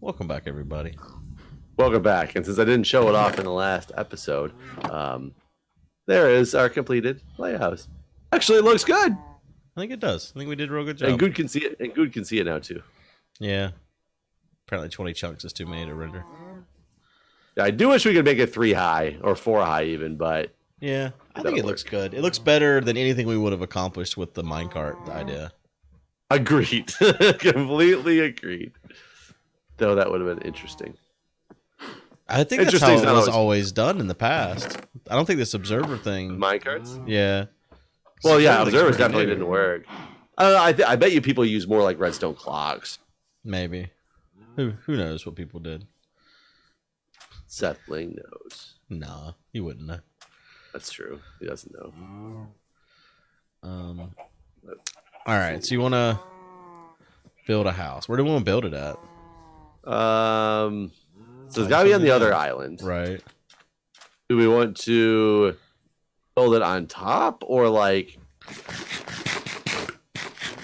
Welcome back, everybody. Welcome back. And since I didn't show it off in the last episode, there is our completed lighthouse. Actually, it looks good. I think it does. I think we did a real good job. And Guude can see it. And Guude can see it now too. Yeah. Apparently, 20 chunks is too many to render. Yeah, I do wish we could make it 3 high or 4 high even, but yeah, I think it looks good. It looks better than anything we would have accomplished with the minecart idea. Agreed. Completely agreed. Though that would have been interesting. I think that's how it was always done in the past. I don't think this observer thing. Minecarts? Yeah. Well, yeah, observers definitely didn't work. I bet you people use more like redstone clocks. Maybe. Who knows what people did? Seth Ling knows. Nah, he wouldn't know. That's true. He doesn't know. All right, so you want to build a house. Where do we want to build it at? So it's got to be on the other island. Right. Do we want to build it on top or like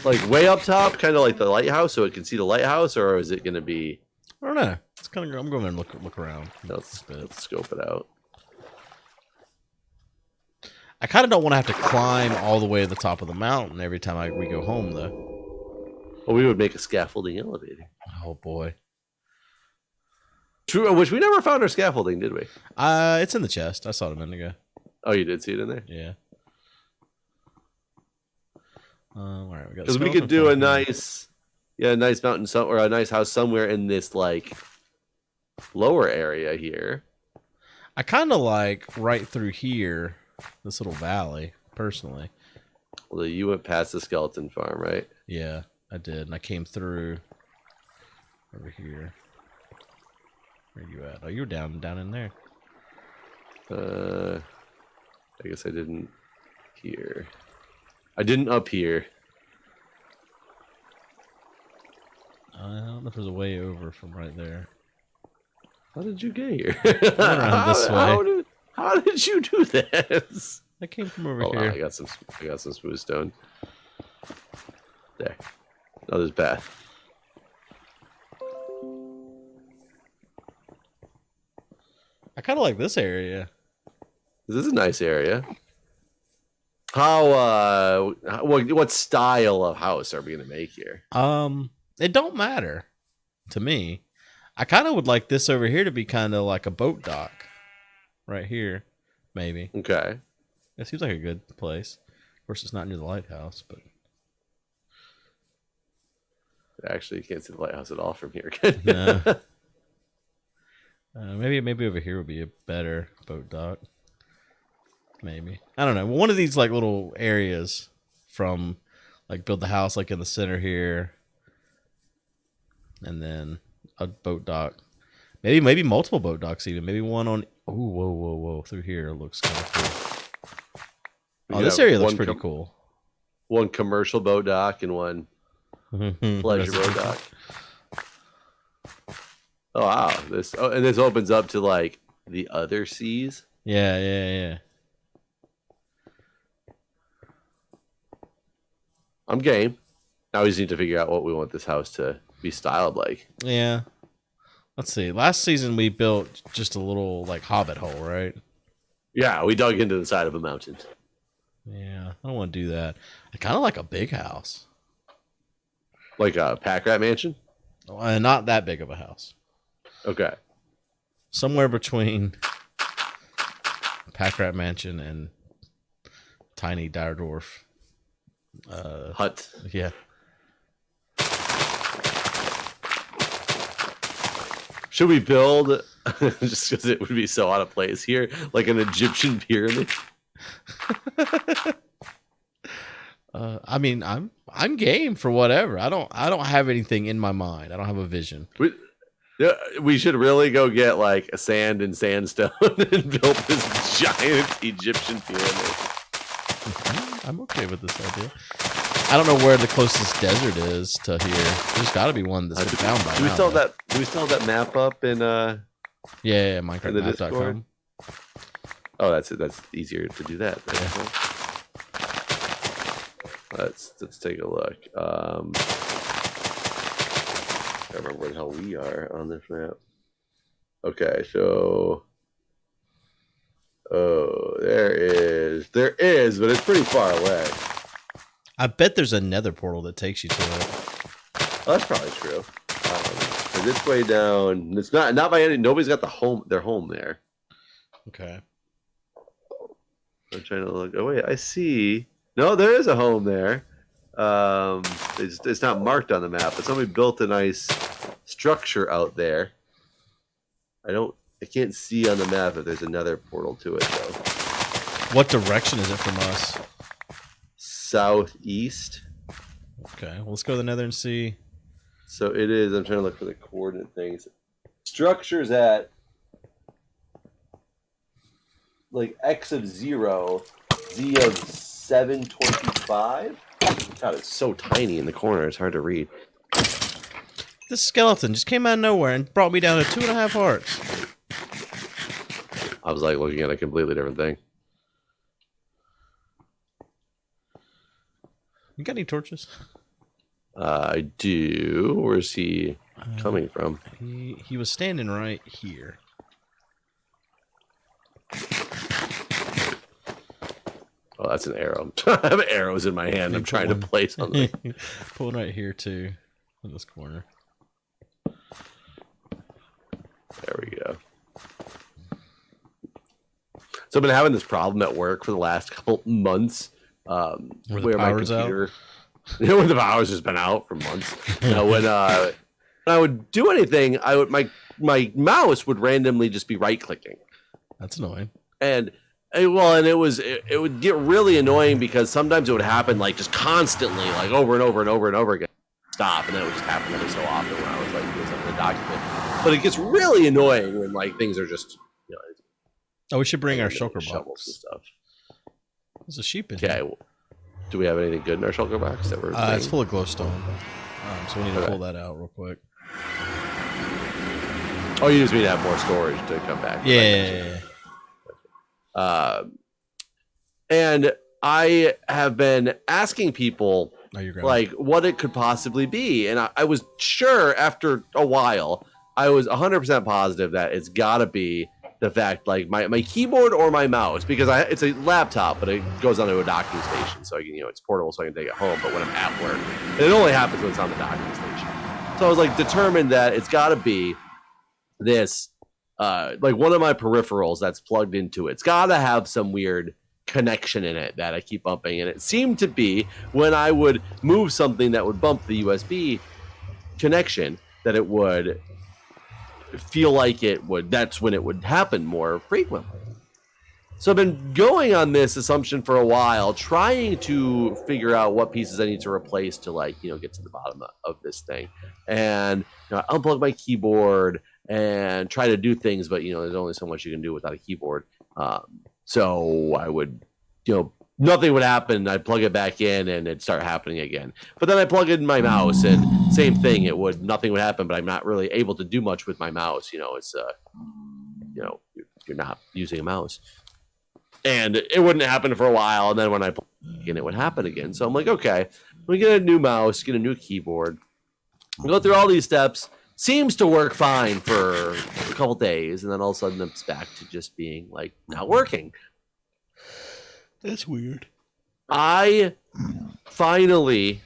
way up top, kind of like the lighthouse so it can see the lighthouse, or is it going to be... I don't know. It's kind of. I'm going to look around. Let's scope it out. I kind of don't want to have to climb all the way to the top of the mountain every time we go home, though. Well, we would make a scaffolding elevator. Oh boy. True, which we never found our scaffolding, did we? It's in the chest. I saw it a minute ago. Oh, you did see it in there? Yeah. All right, we got. Because we could do a nice mountain or a nice house somewhere in this like lower area here. I kind of like right through here, this little valley, personally. Well, you went past the skeleton farm, right? Yeah, I did, and I came through over here. Where you at? Oh, you were down in there. I guess I didn't here. I didn't up here. I don't know if there's a way over from right there. How did you get here? Around this way. How did you do this? I came from over Hold here. on, I got some smooth stone. There. Oh, there's Beth. I kind of like this area. This is a nice area. How? What style of house are we gonna make here? It don't matter to me. I kind of would like this over here to be kind of like a boat dock, right here, maybe. Okay. It seems like a good place. Of course, it's not near the lighthouse, but Actually, you can't see the lighthouse at all from here. no. Maybe over here would be a better boat dock. Maybe, I don't know. One of these like little areas from like build the house like in the center here, and then a boat dock. Maybe multiple boat docks even. Maybe one on. Oh, whoa! Through here looks kind of cool. Oh, this area looks pretty cool. One commercial boat dock and one pleasure boat dock. Oh wow! And this opens up to like the other seas. Yeah. I'm game. Now we just need to figure out what we want this house to be styled like. Yeah. Let's see. Last season we built just a little like hobbit hole, right? Yeah, we dug into the side of a mountain. Yeah, I don't want to do that. I kind of like a big house. Like a pack rat mansion? Not that big of a house. Okay. Somewhere between pack rat mansion and tiny dire dwarf hut. Yeah. Should we build, just because it would be so out of place here, like an Egyptian pyramid? I mean, I'm game for whatever. I don't have anything in my mind. I don't have a vision. We should really go get like a sand and sandstone and build this giant Egyptian pyramid. I'm okay with this idea. I don't know where the closest desert is to here. There's got to be one that's been found by now. Do we still have that map up in Yeah, Minecraft.com. Oh, that's it. That's easier to do that. Yeah. Let's take a look. I don't remember where the hell we are on this map. Okay, so there is, but it's pretty far away. I bet there's a nether portal that takes you to it. Oh, that's probably true. Because it's way down. It's not by any. Nobody's got their home there. Okay. I'm trying to look. Oh wait, I see. No, there is a home there. It's not marked on the map, but somebody built a nice structure out there. I can't see on the map if there's another portal to it though. What direction is it from us? Southeast. Okay, well, let's go to the nether and see. So it is. I'm trying to look for the coordinate things. Structure's at like X of 0, Z of 725. God, it's so tiny in the corner. It's hard to read. This skeleton just came out of nowhere and brought me down to 2.5 hearts. I was like looking at a completely different thing. You got any torches? I do. Where's he coming from? He was standing right here. Oh, that's an arrow. I have arrows in my hand. I'm trying to place something. Put one right here too, in this corner. There we go. So I've been having this problem at work for the last couple months. Where my computer, when the power's just been out for months. When I would do anything, my mouse would randomly just be right clicking. That's annoying. And it would get really annoying because sometimes it would happen like just constantly, like over and over and over and over again. Stop, and then it would just happen every so often when I was like doing something in the document. But it gets really annoying when like things are just, Oh, we should bring our shulker shovels box and stuff. There's a sheep in Okay. here. Do we have anything good in our shulker box that we're? It's full of glowstone. So we need to pull that out real quick. Oh, you just mean to have more storage to come back. Yeah. And I have been asking people like what it could possibly be, and I was sure after a while, I was 100% positive that it's got to be the fact like my keyboard or my mouse, because it's a laptop, but it goes onto a docking station, so I can, it's portable, so I can take it home. But when I'm at work, and it only happens when it's on the docking station. So I was like determined that it's got to be this. Like one of my peripherals that's plugged into it. It's got to have some weird connection in it that I keep bumping. And it seemed to be when I would move something that would bump the USB connection, that it would feel like that's when it would happen more frequently. So I've been going on this assumption for a while, trying to figure out what pieces I need to replace to get to the bottom of this thing. And I unplug my keyboard and try to do things, but there's only so much you can do without a keyboard. So I would, nothing would happen. I'd plug it back in and it'd start happening again. But then I plug in my mouse and same thing. Nothing would happen, but I'm not really able to do much with my mouse. It's you're not using a mouse. And it wouldn't happen for a while, and then when I plug it in, it would happen again. So I'm like, okay, we get a new mouse, get a new keyboard, go through all these steps. Seems to work fine for a couple days, and then all of a sudden it's back to just being like not working. That's weird. I finally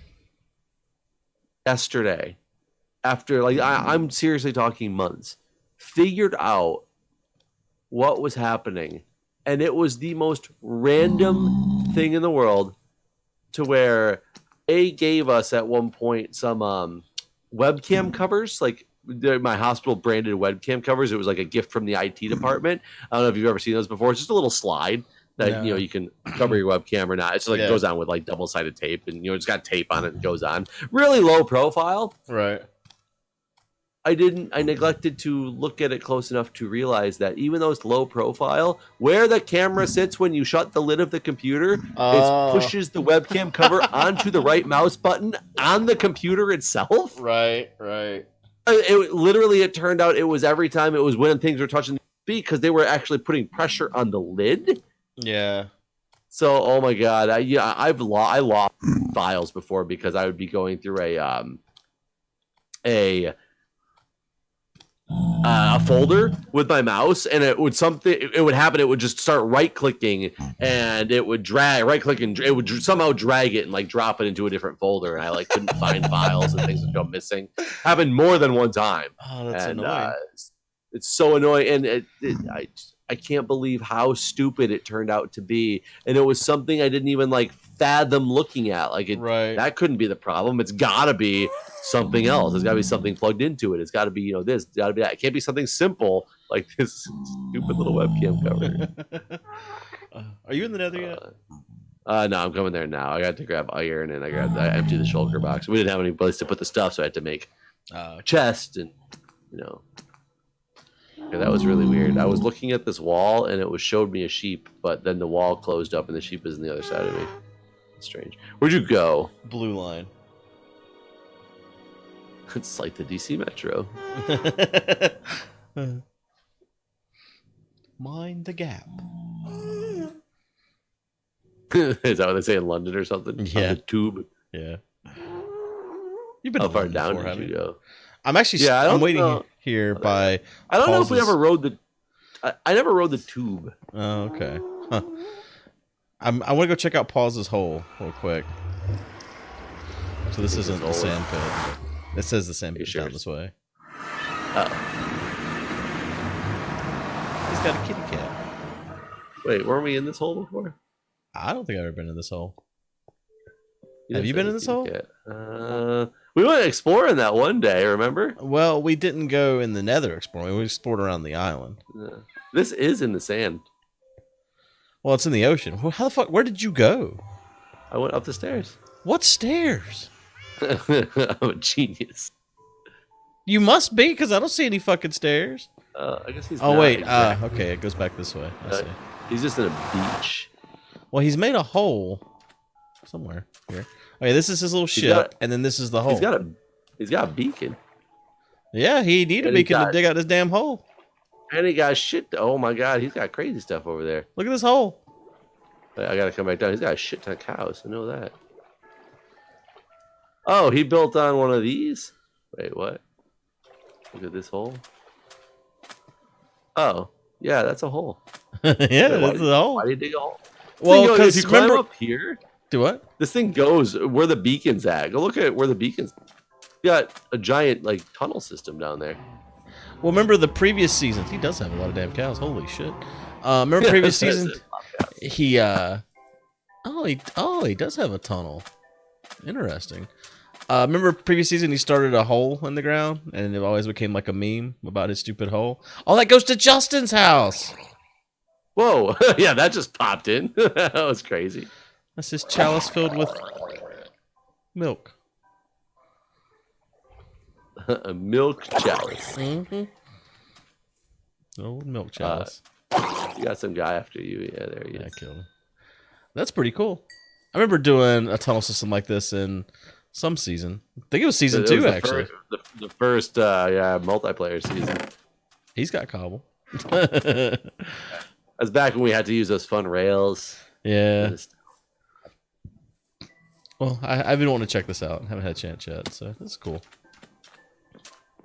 yesterday, after I'm seriously talking months, figured out what was happening. And it was the most random thing in the world, to where they gave us at one point some webcam covers, like my hospital branded webcam covers. It was like a gift from the IT department. I don't know if you've ever seen those before. It's just a little slide that you can cover your webcam or not. It's just it goes on with like double-sided tape, and it's got tape on it and goes on. Really low profile. Right. I neglected to look at it close enough to realize that even though it's low profile, where the camera sits when you shut the lid of the computer, it pushes the webcam cover onto the right mouse button on the computer itself. Right. It turned out it was every time it was when things were touching the because they were actually putting pressure on the lid. Yeah. So, oh my God, I lost files before because I would be going through a a folder with my mouse, and it would happen. It would just start right clicking, and it would right click, and it would somehow drag it and like drop it into a different folder, and I like couldn't find files and things would go missing. Happened more than one time. Oh, that's annoying. It's so annoying, and I can't believe how stupid it turned out to be, and it was something I didn't even like fathom looking at. Like that couldn't be the problem. It's got to be something else. There's got to be something plugged into it. It's got to be this. It's got to be that. It can't be something simple like this stupid little webcam cover. Are you in the Nether yet? No, I'm coming there now. I got to grab iron and I empty the shulker box. We didn't have any place to put the stuff, so I had to make a chest and Yeah, that was really weird. I was looking at this wall and it showed me a sheep, but then the wall closed up and the sheep is on the other side of me. Strange. Where'd you go? Blue line. It's like the DC Metro. Mind the gap. Is that what they say in London or something? Yeah. On the tube. Yeah. You've been how far down did you go? I'm actually. Yeah, I'm waiting here by. I don't know if we ever rode the. I never rode the tube. Oh, okay. Huh. I want to go check out Paul's hole real quick. So this isn't the sand pit. It says the sand pit down this way. Oh. He's got a kitty cat. Wait, weren't we in this hole before? I don't think I've ever been in this hole. Have you been in this hole? We went exploring that one day, remember? Well, we didn't go in the Nether exploring. We explored around the island. This is in the sand. Well, it's in the ocean. Well, how the fuck? Where did you go? I went up the stairs. What stairs? I'm a genius. You must be, because I don't see any fucking stairs. I guess he's. Oh wait. Exactly. Okay, it goes back this way. I see. He's just in a beach. Well, he's made a hole somewhere here. Okay, this is his little ship, and then this is the hole. He's got a beacon. Yeah, he needed a beacon to dig out this damn hole. And he got shit. Oh my god, he's got crazy stuff over there. Look at this hole. I gotta come back down. He's got a shit ton of cows. I know that. Oh, he built on one of these? Wait, what? Look at this hole. Oh, yeah, that's a hole. Yeah, that's a hole. Why did you dig a hole? Well, because if you climb up here, do what? This thing goes where the beacon's at. Go look at where the beacon's. You got a giant like tunnel system down there. Well, remember the previous season? He does have a lot of damn cows. Holy shit! Remember previous season? He he does have a tunnel. Interesting. Remember previous season? He started a hole in the ground, and it always became like a meme about his stupid hole. Oh, that goes to Justin's house. Whoa! Yeah, that just popped in. That was crazy. That's his chalice filled with milk. A milk chalice. Mm-hmm. Old milk chalice. You got some guy after you. Yeah, there he is. I killed him. That's pretty cool. I remember doing a tunnel system like this in some season. I think it was season 2, actually. The first multiplayer season. He's got cobble. That's back when we had to use those fun rails. Yeah. Well, I've been wanting to check this out. I haven't had a chance yet, so this is cool.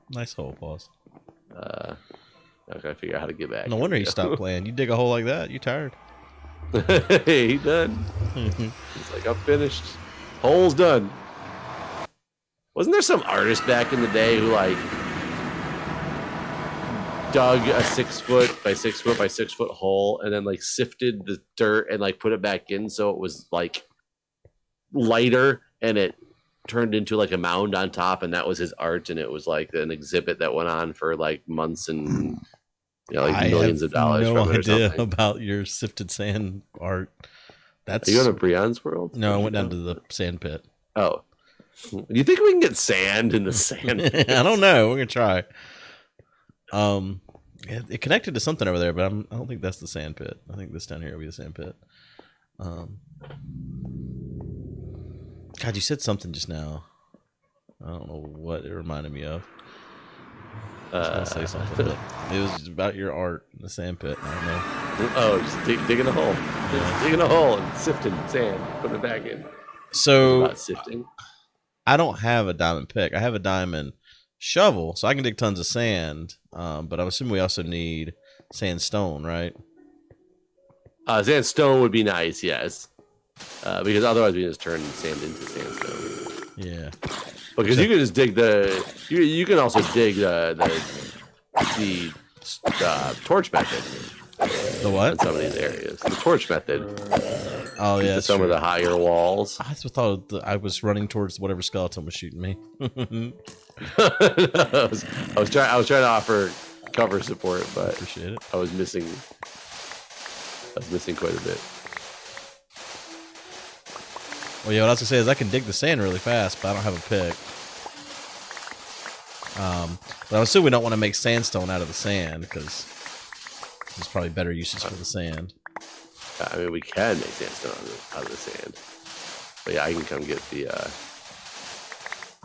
Nice hole, pause. I gotta figure out how to get back. No wonder he stopped playing. You dig a hole like that, you tired. Hey, he done. He's like, I'm finished. Hole's done. Wasn't there some artist back in the day who like dug a 6 foot by 6 foot by 6 foot hole and then like sifted the dirt and like put it back in so it was like lighter and it turned into like a mound on top, and that was his art, and it was like an exhibit that went on for like months and like millions of dollars. I have no idea about your sifted sand art. Are you going to Breon's World? No, I went down to the sand pit. Oh, do you think we can get sand in the sand pit? I don't know. We're gonna try. It connected to something over there, but I don't think that's the sand pit. I think this down here will be the sand pit. God, you said something just now. I don't know what it reminded me of. I was gonna say something, but it was about your art in the sand pit. I don't know. Oh, just digging a hole. Just digging a hole and sifting sand, putting it back in. So about sifting. I don't have a diamond pick. I have a diamond shovel, so I can dig tons of sand. But I'm assuming we also need sandstone, right? Sandstone would be nice, yes. Because otherwise we just turn sand into sandstone. Yeah. Because you can just dig you can also dig the torch method. The what? In some of these areas, the torch method. Oh yeah, some of the higher walls. I thought I was running towards whatever skeleton was shooting me. I was trying to offer cover support, but appreciate it. I was missing quite a bit. Well, yeah, what I was gonna say is I can dig the sand really fast, but I don't have a pick. But I assume we don't want to make sandstone out of the sand because there's probably better uses for the sand. I mean, we can make sandstone out of the sand. But yeah, I can come get the.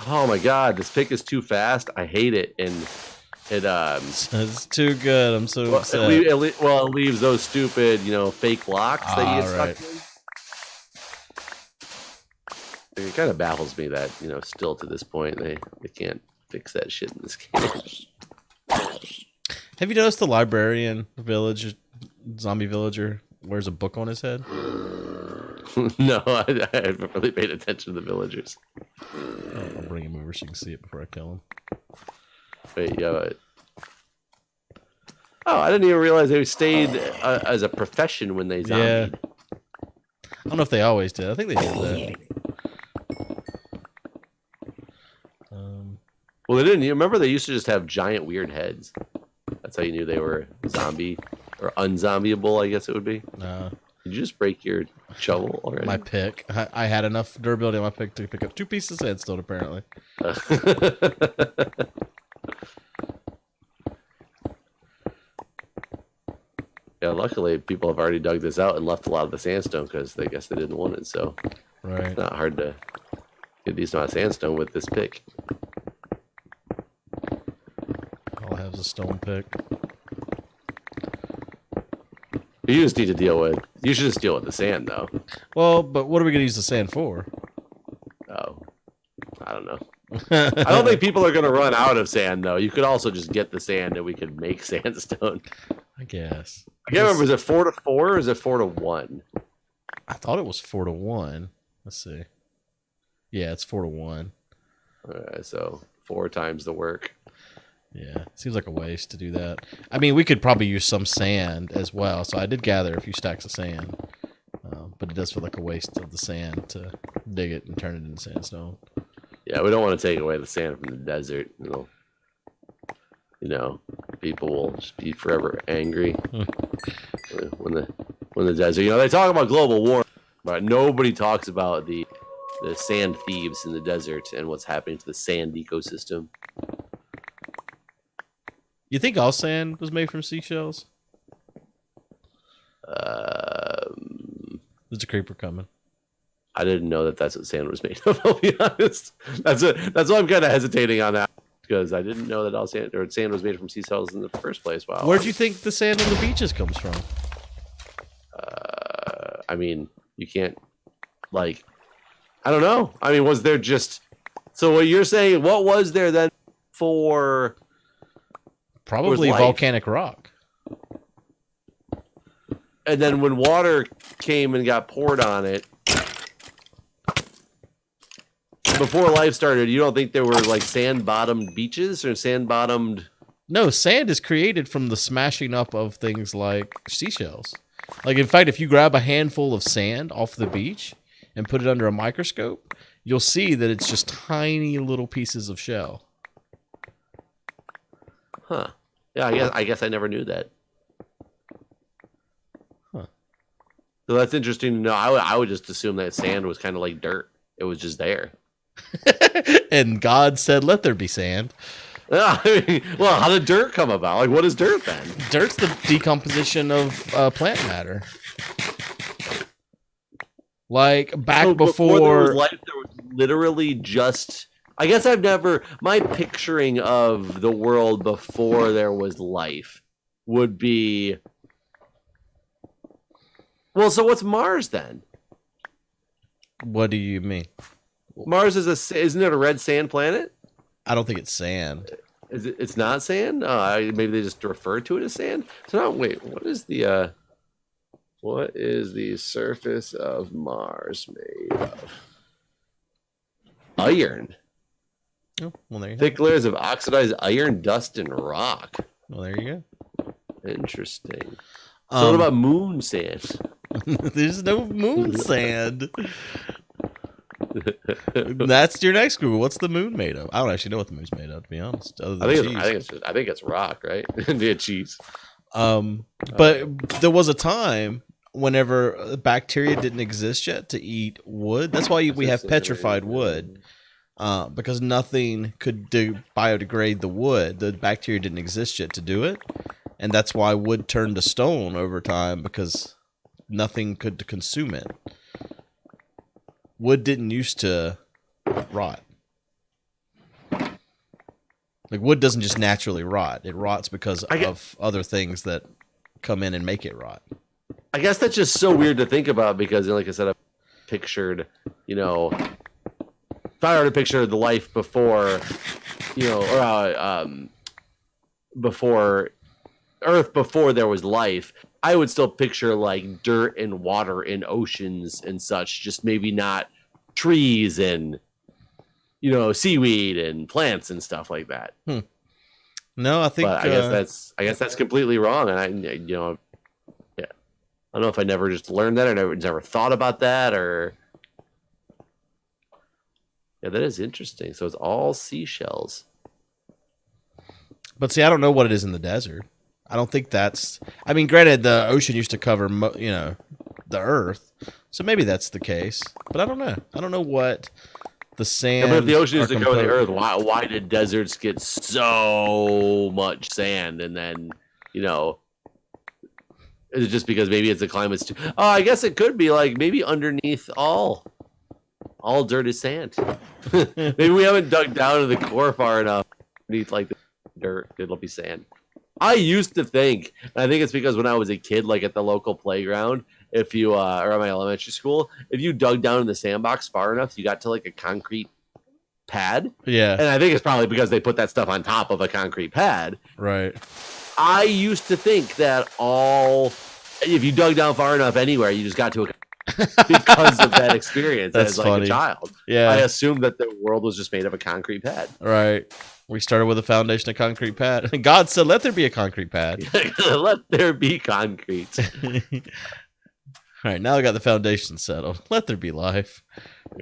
Oh my god, this pick is too fast. I hate it, and it it's too good. I'm so upset. It leaves those stupid, fake blocks that you get stuck in. It kind of baffles me that still to this point they can't fix that shit in this game. Have you noticed the librarian zombie villager wears a book on his head? No, I haven't really paid attention to the villagers. I'll bring him over so you can see it before I kill him. Wait, yeah. Oh, I didn't even realize they stayed as a profession when they zombied. Yeah. I don't know if they always did. I think they did that. Well, they didn't. You remember they used to just have giant weird heads. That's how you knew they were zombie or unzombiable, I guess it would be. Did you just break your shovel already? My pick. I had enough durability on my pick to pick up 2 pieces of sandstone, apparently. Yeah, luckily people have already dug this out and left a lot of the sandstone because they guess they didn't want it. So it's not hard to get a decent amount of sandstone with this pick. All I have is a stone pick. You just need to deal with. You should just deal with the sand, though. Well, but what are we going to use the sand for? Oh, I don't know. I don't think people are going to run out of sand, though. You could also just get the sand, and we could make sandstone. I guess. I can't remember. Is it 4 to 4 or is it 4 to 1? I thought it was 4 to 1. Let's see. Yeah, it's 4 to 1. All right, so 4 times the work. Yeah, seems like a waste to do that. I mean, we could probably use some sand as well. So I did gather a few stacks of sand, but it does feel like a waste of the sand to dig it and turn it into sandstone. Yeah, we don't want to take away the sand from the desert. People will just be forever angry when the desert. They talk about global warming, but nobody talks about the sand thieves in the desert and what's happening to the sand ecosystem. You think all sand was made from seashells? There's a creeper coming. I didn't know that's what sand was made of. I'll be honest. That's why I'm kind of hesitating on that because I didn't know that all sand was made from seashells in the first place. Wow. Where do you think the sand on the beaches comes from? I mean, you can't I don't know. I mean, was there just so what you're saying? What was there then for? Probably volcanic rock. And then when water came and got poured on it, before life started, you don't think there were sand-bottomed beaches or sand-bottomed? No, sand is created from the smashing up of things like seashells. In fact, if you grab a handful of sand off the beach and put it under a microscope, you'll see that it's just tiny little pieces of shell. Huh. Yeah, I guess I never knew that. Huh. So that's interesting to know. I would just assume that sand was kind of like dirt. It was just there. And God said, "Let there be sand." Well, how did dirt come about? What is dirt then? Dirt's the decomposition of plant matter. Back before there was life, there was literally just. I guess my picturing of the world before there was life would be. Well, so what's Mars then? What do you mean? Mars isn't it a red sand planet? I don't think it's sand. Is it? It's not sand. Maybe they just refer to it as sand. So now, wait. What is the surface of Mars made of? Iron. Oh, well, there you Thick layers of oxidized iron, dust, and rock. Well, there you go. Interesting. So what about moon sand? There's no moon sand. That's your next Google. What's the moon made of? I don't actually know what the moon's made of, to be honest. Other than I think it's rock, right? Yeah, cheese. But there was a time whenever bacteria didn't exist yet to eat wood. That's why we have petrified wood. Because nothing could biodegrade the wood. The bacteria didn't exist yet to do it. And that's why wood turned to stone over time, because nothing could consume it. Wood didn't used to rot. Like, wood doesn't just naturally rot. It rots because of other things that come in and make it rot. I guess that's just so weird to think about, because, like I said, I pictured, if I were to picture the life before, before Earth, before there was life, I would still picture like dirt and water in oceans and such, just maybe not trees and, seaweed and plants and stuff like that. No, I think. But I guess that's completely wrong, and I don't know if I never just learned that, or never thought about that, or. Yeah, that is interesting. So it's all seashells. But see, I don't know what it is in the desert. I don't think that's. I mean, granted, the ocean used to cover, the Earth, so maybe that's the case. But I don't know. I don't know what the sand. Yeah, but if the ocean used to cover the Earth, why did deserts get so much sand? And then, is it just because maybe it's the climate's too? Oh, I guess it could be like maybe underneath all dirt is sand. Maybe we haven't dug down to the core far enough. Underneath like the dirt, it'll be sand. I used to think, and I think it's because when I was a kid, like at the local playground, if you or at my elementary school, if you dug down in the sandbox far enough, you got to like a concrete pad. Yeah. And I think it's probably because they put that stuff on top of a concrete pad. Right. I used to think that if you dug down far enough anywhere, you just got to a because of that experience as like a child. Yeah. I assumed that the world was just made of a concrete pad. Right. We started with a foundation of concrete pad. God said, let there be a concrete pad. Let there be concrete. All right, now I got the foundation settled. Let there be life.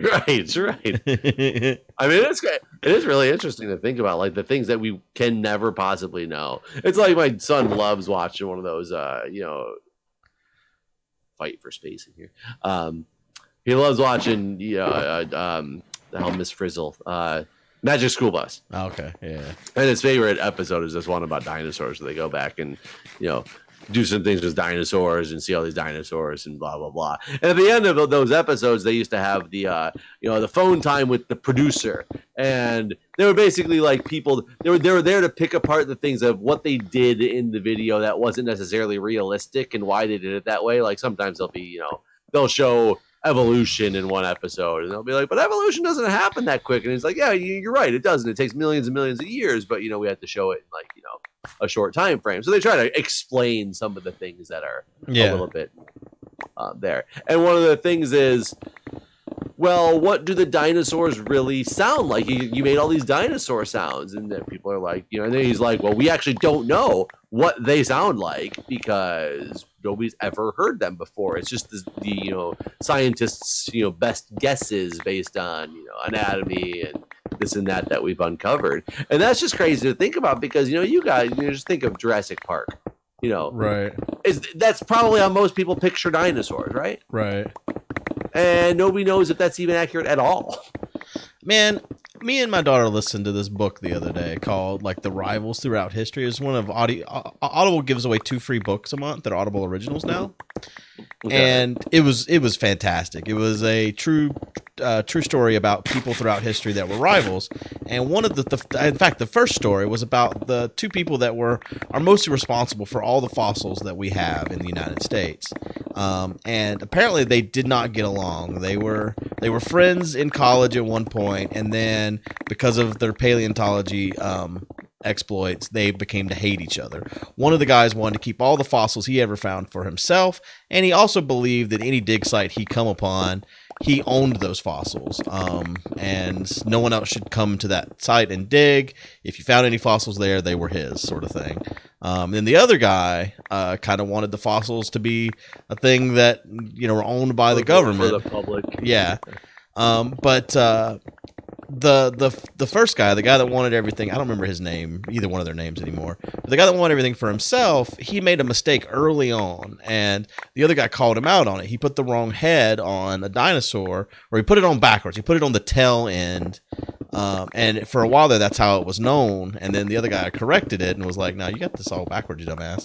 Right. I mean, it is really interesting to think about, like the things that we can never possibly know. It's like my son loves watching one of those, fight for space in here. He loves watching, the hell, Miss Frizzle, Magic School Bus. Oh, okay, yeah. And his favorite episode is this one about dinosaurs, where they go back and, do some things with dinosaurs and see all these dinosaurs and blah, blah, blah. And at the end of those episodes, they used to have the, the phone time with the producer. And they were basically like people, they were there to pick apart the things of what they did in the video that wasn't necessarily realistic and why they did it that way. Like sometimes they'll be, they'll show evolution in one episode and they'll be like, but evolution doesn't happen that quick. And it's like, yeah, you're right, it doesn't. It takes millions and millions of years, but we have to show it in like a short time frame. So they try to explain some of the things that are a little bit there. And one of the things is, well, what do the dinosaurs really sound like? You made all these dinosaur sounds, and then people are like, and then he's like, well, we actually don't know what they sound like because nobody's ever heard them before. It's just the scientists' best guesses based on anatomy and this and that we've uncovered. And that's just crazy to think about because you guys just think of Jurassic Park. Right. That's probably how most people picture dinosaurs, right? Right. And nobody knows if that's even accurate at all. Man, me and my daughter listened to this book the other day called like The Rivals Throughout History. It's one of Audible gives away 2 free books a month. They're Audible originals now. Okay. And it was fantastic. It was a true story about people throughout history that were rivals. And one of in fact, the first story was about the 2 people that are mostly responsible for all the fossils that we have in the United States. And apparently they did not get along. They were They were friends in college at one point, and then because of their paleontology exploits, they became to hate each other. One of the guys wanted to keep all the fossils he ever found for himself, and he also believed that any dig site he come upon, he owned those fossils, and no one else should come to that site and dig. If you found any fossils there, they were his, sort of thing. And the other guy kind of wanted the fossils to be a thing that were owned by the government, for the public. Yeah, but the first guy, the guy that wanted everything, I don't remember his name, either one of their names anymore. But the guy that wanted everything for himself, he made a mistake early on, and the other guy called him out on it. He put the wrong head on a dinosaur, or he put it on backwards. He put it on the tail end, and for a while there, that's how it was known. And then the other guy corrected it and was like, "No, you got this all backwards, you dumbass."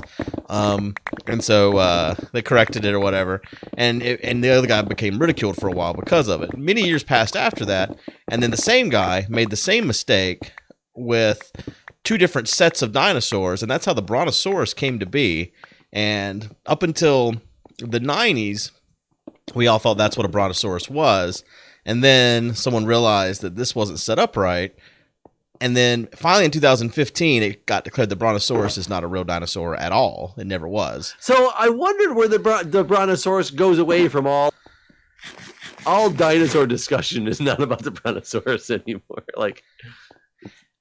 And so they corrected it or whatever, and the other guy became ridiculed for a while because of it. Many years passed after that, and then the same guy made the same mistake with two different sets of dinosaurs, and that's how the Brontosaurus came to be. And up until the 90s, we all thought that's what a Brontosaurus was, and then someone realized that this wasn't set up right. And then finally in 2015, it got declared the Brontosaurus is not a real dinosaur at all. It never was. So I wondered where the Brontosaurus goes away from all dinosaur discussion is not about the Brontosaurus anymore. Like,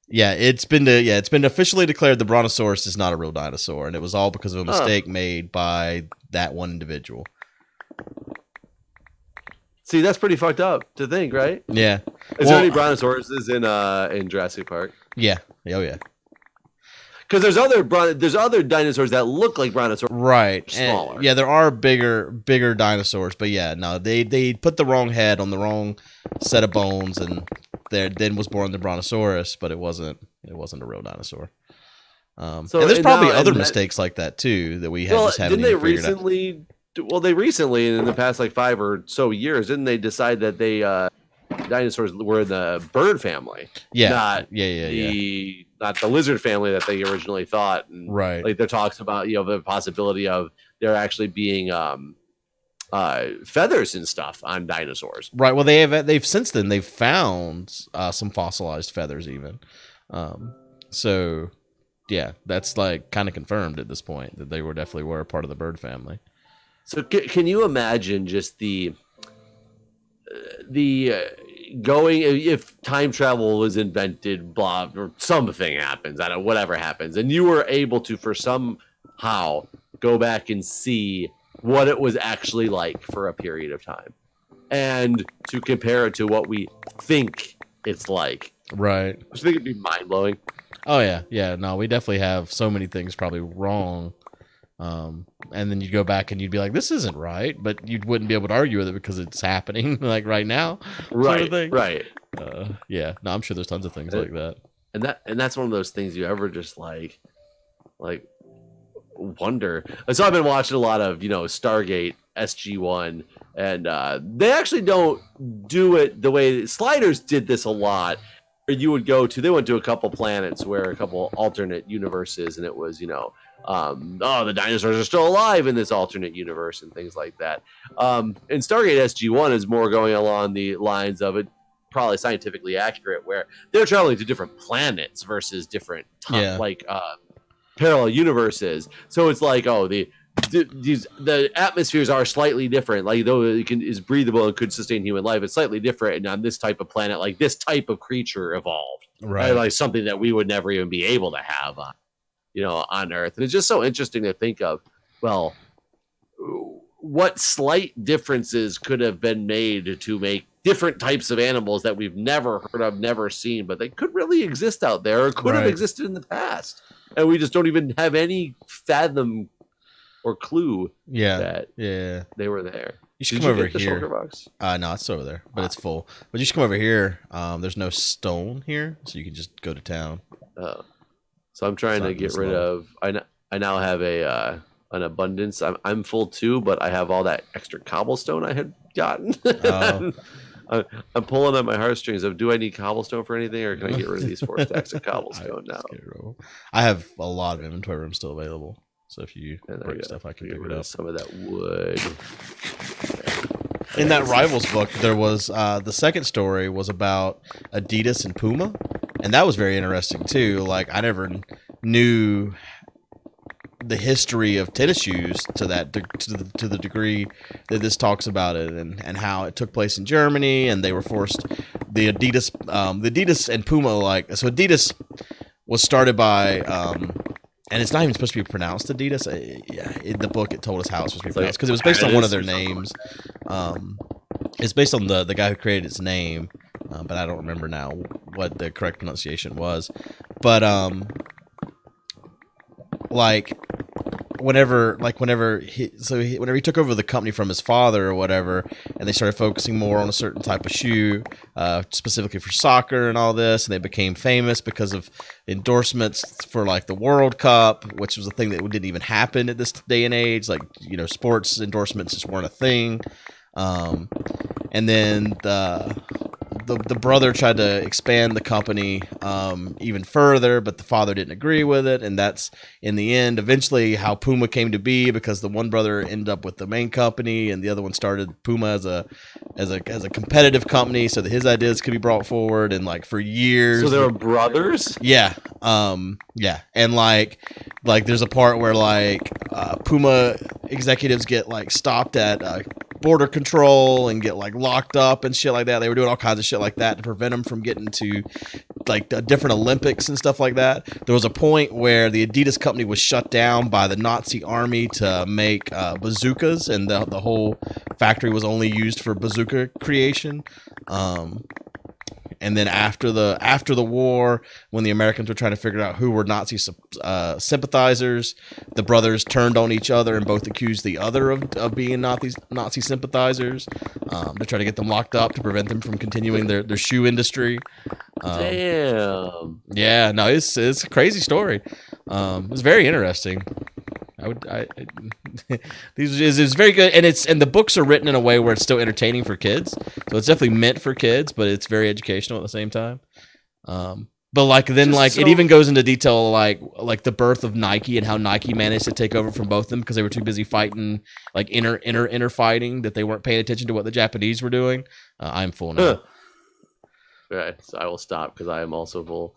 yeah, it's been officially declared the Brontosaurus is not a real dinosaur, and it was all because of a mistake made by that one individual. See, that's pretty fucked up to think, right? Yeah. Is there any Brontosauruses in Jurassic Park? Yeah. Oh yeah. Because there's other dinosaurs that look like Brontosaurus, right? Smaller. And, yeah, there are bigger dinosaurs, but yeah, no, they put the wrong head on the wrong set of bones, and there then was born the Brontosaurus, but it wasn't a real dinosaur. And there's probably other mistakes like that too that we just haven't even figured out. Well, they recently, in the past like 5 or so years, didn't they decide that dinosaurs were the bird family? Yeah, not the lizard family that they originally thought. And, right. Like there talks about the possibility of there actually being feathers and stuff on dinosaurs. Right. Well, they've since then they've found some fossilized feathers even. So yeah, that's like kind of confirmed at this point that they definitely were a part of the bird family. So can you imagine just the going, if time travel was invented, blah, or something happens, I don't know, whatever happens, and you were able to for somehow go back and see what it was actually like for a period of time, and to compare it to what we think it's like. Right. I think it'd be mind blowing. Oh yeah. No, we definitely have so many things probably wrong. And then you'd go back and you'd be like, this isn't right, but you wouldn't be able to argue with it because it's happening like right now. Right. Sort of thing. Right. Yeah. No, I'm sure there's tons of things like that. And that's one of those things you ever just like wonder. So I've been watching a lot of, Stargate SG-1, and they actually don't do it the way Sliders did this a lot. You would they went to a couple planets where a couple alternate universes, and it was, the dinosaurs are still alive in this alternate universe and things like that. And Stargate SG-1 is more going along the lines of it, probably scientifically accurate, where they're traveling to different planets versus different parallel universes. So it's like, the atmospheres are slightly different. Like, though it is breathable and could sustain human life, it's slightly different. And on this type of planet, like, this type of creature evolved, right? Like something that we would never even be able to have on Earth. And it's just so interesting to think of, well, what slight differences could have been made to make different types of animals that we've never heard of, never seen, but they could really exist out there, or could have existed in the past, and we just don't even have any fathom or clue that they were there. You should come over here. No, it's over there, but it's full. But you should come over here. There's no stone here, so you can just go to town. So I'm trying to get rid of. I now have an abundance. I'm full too, but I have all that extra cobblestone I had gotten. I'm pulling on my heartstrings of, do I need cobblestone for anything, or can I get rid of these 4 stacks of cobblestone now? I have a lot of inventory room still available, so if you break stuff, I can pick it up. Some of that wood. in that Rivals book, there was the second story was about Adidas and Puma, and that was very interesting too. Like I never knew the history of tennis shoes to the degree that this talks about it, and how it took place in Germany, and they were forced the Adidas and Puma, like, so Adidas was started by and it's not even supposed to be pronounced Adidas. In the book, it told us how it's supposed to be pronounced because it was based on one of their names. It's based on the guy who created its name, but I don't remember now what the correct pronunciation was. But whenever he took over the company from his father or whatever, and they started focusing more on a certain type of shoe, specifically for soccer and all this, and they became famous because of endorsements for like the World Cup, which was a thing that didn't even happen at this day and age. Like, you know, sports endorsements just weren't a thing. And then the brother tried to expand the company even further, but the father didn't agree with it, and that's in the end eventually how Puma came to be, because the one brother ended up with the main company, and the other one started Puma as a competitive company, so that his ideas could be brought forward, and like for years. So they were brothers? Yeah, yeah, and like there's a part where like Puma executives get like stopped at border control and get like locked up and shit like that. They were doing all kinds of shit like that to prevent them from getting to like different Olympics and stuff like that. There was a point where the Adidas company was shut down by the Nazi army to make bazookas, and the whole factory was only used for bazooka creation. And then after the war, when the Americans were trying to figure out who were Nazi sympathizers, the brothers turned on each other and both accused the other of being Nazi sympathizers, to try to get them locked up to prevent them from continuing their shoe industry. Damn. Yeah, no, it's a crazy story. It's very interesting. It's very good, and the books are written in a way where it's still entertaining for kids. So it's definitely meant for kids, but it's very educational at the same time. But like then just like so, it even goes into detail like the birth of Nike and how Nike managed to take over from both of them because they were too busy fighting like inner fighting, that they weren't paying attention to what the Japanese were doing. I'm full now. Right, so I will stop because I am also full.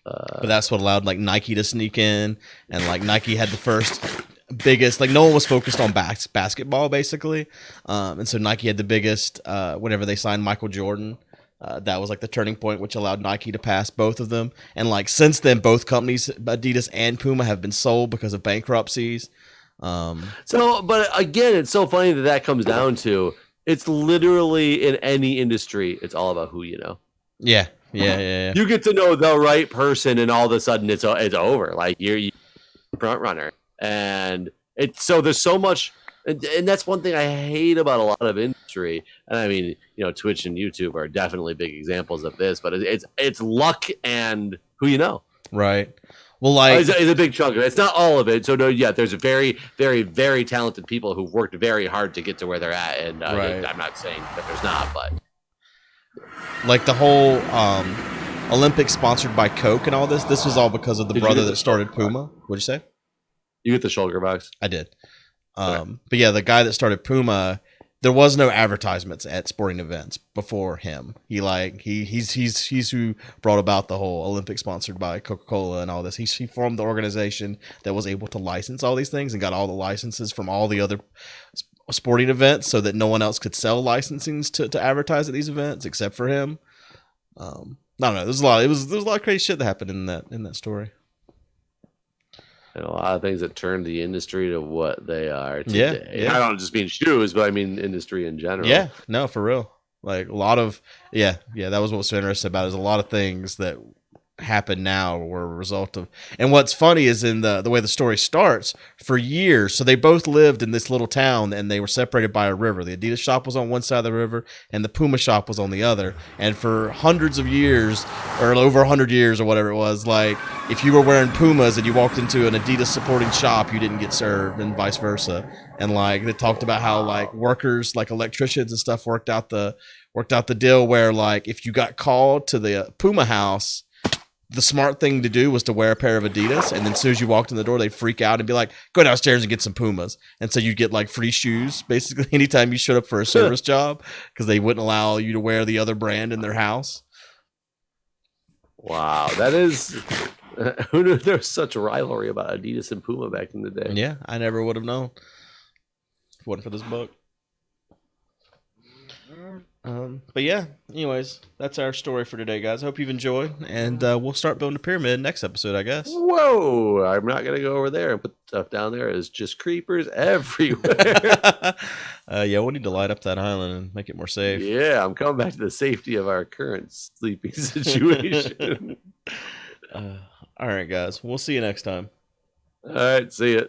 But that's what allowed like Nike to sneak in, and like Nike had the first biggest, like no one was focused on basketball basically, and so Nike had the biggest whenever they signed Michael Jordan. That was like the turning point, which allowed Nike to pass both of them. And like since then, both companies, Adidas and Puma, have been sold because of bankruptcies. But again, it's so funny that comes down to, it's literally in any industry, it's all about who you know. Yeah. You get to know the right person, and all of a sudden it's over. Like you're front runner, and it's so there's so much, and that's one thing I hate about a lot of industry. And I mean, you know, Twitch and YouTube are definitely big examples of this. But it's luck and who you know. Right. Well, like it's a big chunk of it. It's not all of it. So no, yeah, there's a very, very, very talented people who've worked very hard to get to where they're at. And right. I'm not saying that there's not, but. Like the whole Olympics sponsored by Coke and all this was all because of the brother that started Puma. What'd you say? You get the shoulder box? I did. But yeah, the guy that started Puma, there was no advertisements at sporting events before him. He's who brought about the whole Olympics sponsored by Coca-Cola and all this. He formed the organization that was able to license all these things and got all the licenses from all the other sporting events, so that no one else could sell licensings to advertise at these events except for him. I don't know. There's a lot of crazy shit that happened in that story. And a lot of things that turned the industry to what they are today. Yeah. I don't just mean shoes, but I mean industry in general. Yeah, no, for real. Like a lot of that was what was so interesting about it, is a lot of things that happen now were a result of. And what's funny is in the way the story starts, for years, so they both lived in this little town and they were separated by a river. The Adidas shop was on one side of the river and the Puma shop was on the other. And for hundreds of years, or over 100 years or whatever it was, like if you were wearing Pumas and you walked into an Adidas supporting shop, you didn't get served, and vice versa. And like they talked about how like workers, like electricians and stuff, worked out the deal where like if you got called to the Puma house, the smart thing to do was to wear a pair of Adidas, and then as soon as you walked in the door, they'd freak out and be like, go downstairs and get some Pumas. And so you'd get like free shoes basically anytime you showed up for a service job, because they wouldn't allow you to wear the other brand in their house. Wow, that is... who knew there was such a rivalry about Adidas and Puma back in the day? Yeah, I never would have known if it wasn't for this book. But yeah, anyways, that's our story for today, guys. I hope you've enjoyed, and we'll start building a pyramid next episode, I guess. Whoa, I'm not going to go over there and put stuff down there. It's just creepers everywhere. Yeah, we'll need to light up that island and make it more safe. Yeah, I'm coming back to the safety of our current sleeping situation. All right, guys. We'll see you next time. All right, see ya.